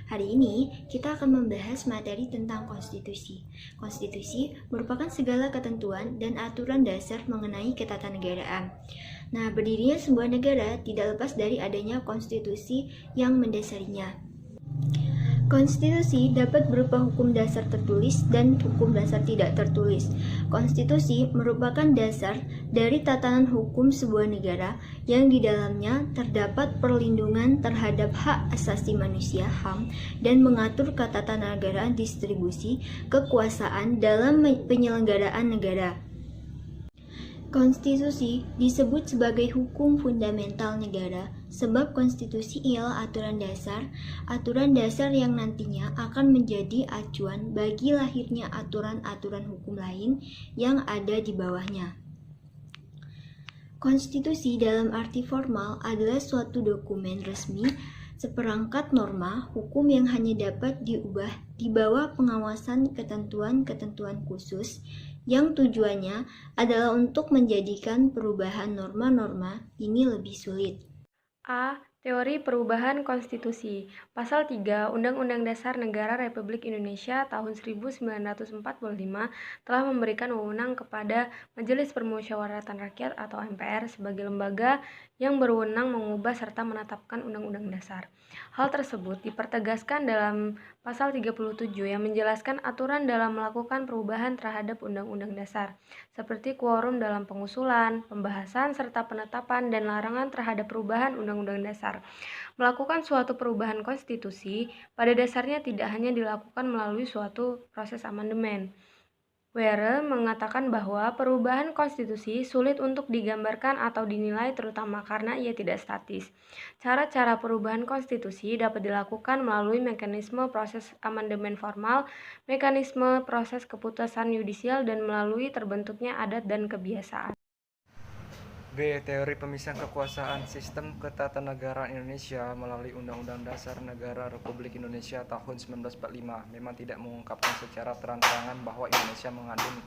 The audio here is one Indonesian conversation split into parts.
Hari ini kita akan membahas materi tentang konstitusi. Konstitusi merupakan segala ketentuan dan aturan dasar mengenai ketatanegaraan. Nah, berdirinya sebuah negara tidak lepas dari adanya konstitusi yang mendasarinya. Konstitusi dapat berupa hukum dasar tertulis dan hukum dasar tidak tertulis. Konstitusi merupakan dasar dari tatanan hukum sebuah negara yang di dalamnya terdapat perlindungan terhadap hak asasi manusia (HAM) dan mengatur ketatanegaraan distribusi kekuasaan dalam penyelenggaraan negara. Konstitusi disebut sebagai hukum fundamental negara sebab konstitusi ialah aturan dasar yang nantinya akan menjadi acuan bagi lahirnya aturan-aturan hukum lain yang ada di bawahnya. Konstitusi dalam arti formal adalah suatu dokumen resmi, seperangkat norma hukum yang hanya dapat diubah di bawah pengawasan ketentuan-ketentuan khusus yang tujuannya adalah untuk menjadikan perubahan norma-norma ini lebih sulit. A. Teori perubahan konstitusi. Pasal 3 Undang-Undang Dasar Negara Republik Indonesia tahun 1945 telah memberikan wewenang kepada Majelis Permusyawaratan Rakyat atau MPR sebagai lembaga yang berwenang mengubah serta menetapkan undang-undang dasar. Hal tersebut dipertegaskan dalam pasal 37 yang menjelaskan aturan dalam melakukan perubahan terhadap undang-undang dasar, seperti quorum dalam pengusulan, pembahasan, serta penetapan dan larangan terhadap perubahan undang-undang dasar. Melakukan suatu perubahan konstitusi pada dasarnya tidak hanya dilakukan melalui suatu proses amandemen. Were mengatakan bahwa perubahan konstitusi sulit untuk digambarkan atau dinilai terutama karena ia tidak statis. Cara-cara perubahan konstitusi dapat dilakukan melalui mekanisme proses amandemen formal, mekanisme proses keputusan yudisial, dan melalui terbentuknya adat dan kebiasaan. B. Teori pemisahan kekuasaan sistem ketatanegaraan Indonesia melalui Undang-Undang Dasar Negara Republik Indonesia tahun 1945 memang tidak mengungkapkan secara terang-terangan bahwa Indonesia mengandung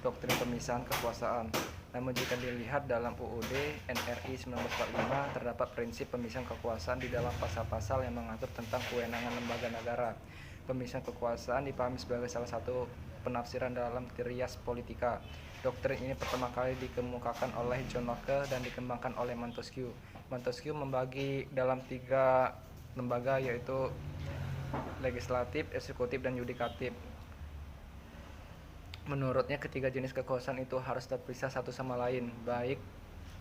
doktrin pemisahan kekuasaan. Namun jika dilihat dalam UUD NRI 1945 terdapat prinsip pemisahan kekuasaan di dalam pasal-pasal yang mengatur tentang kewenangan lembaga negara. Pemisahan kekuasaan dipahami sebagai salah satu penafsiran dalam Trias Politika. Doktrin ini pertama kali dikemukakan oleh John Locke dan dikembangkan oleh Montesquieu. Montesquieu membagi dalam 3 lembaga yaitu legislatif, eksekutif, dan yudikatif. Menurutnya ketiga jenis kekuasaan itu harus terpisah satu sama lain, baik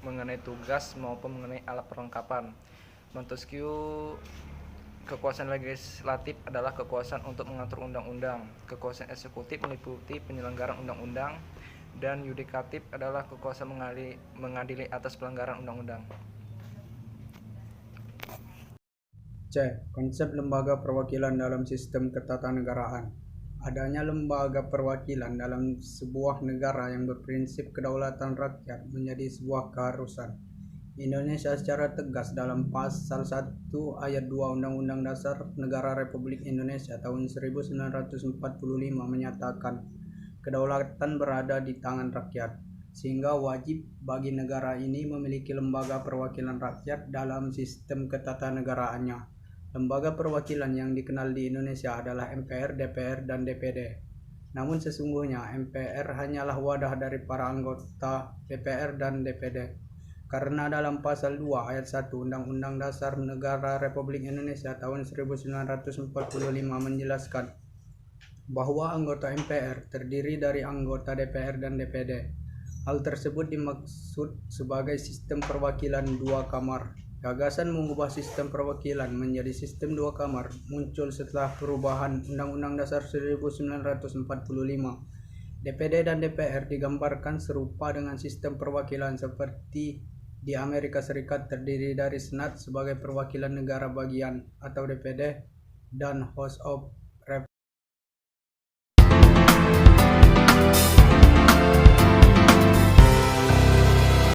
mengenai tugas maupun mengenai alat perlengkapan. Montesquieu, kekuasaan legislatif adalah kekuasaan untuk mengatur undang-undang, kekuasaan eksekutif meliputi penyelenggaraan undang-undang, dan yudikatif adalah kekuasaan mengadili atas pelanggaran undang-undang. C. Konsep lembaga perwakilan dalam sistem ketatanegaraan. Adanya lembaga perwakilan dalam sebuah negara yang berprinsip kedaulatan rakyat menjadi sebuah keharusan. Indonesia secara tegas dalam pasal 1 ayat 2 Undang-Undang Dasar Negara Republik Indonesia tahun 1945 menyatakan kedaulatan berada di tangan rakyat, sehingga wajib bagi negara ini memiliki lembaga perwakilan rakyat dalam sistem ketatanegaraannya. Lembaga perwakilan yang dikenal di Indonesia adalah MPR, DPR, dan DPD. Namun sesungguhnya MPR hanyalah wadah dari para anggota DPR dan DPD. Karena dalam pasal 2 ayat 1 Undang-Undang Dasar Negara Republik Indonesia tahun 1945 menjelaskan bahwa anggota MPR terdiri dari anggota DPR dan DPD. Hal tersebut dimaksud sebagai sistem perwakilan 2 kamar. Gagasan mengubah sistem perwakilan menjadi sistem 2 kamar muncul setelah perubahan Undang-Undang Dasar 1945. DPD dan DPR digambarkan serupa dengan sistem perwakilan seperti di Amerika Serikat, terdiri dari Senat sebagai perwakilan negara bagian atau DPD dan House of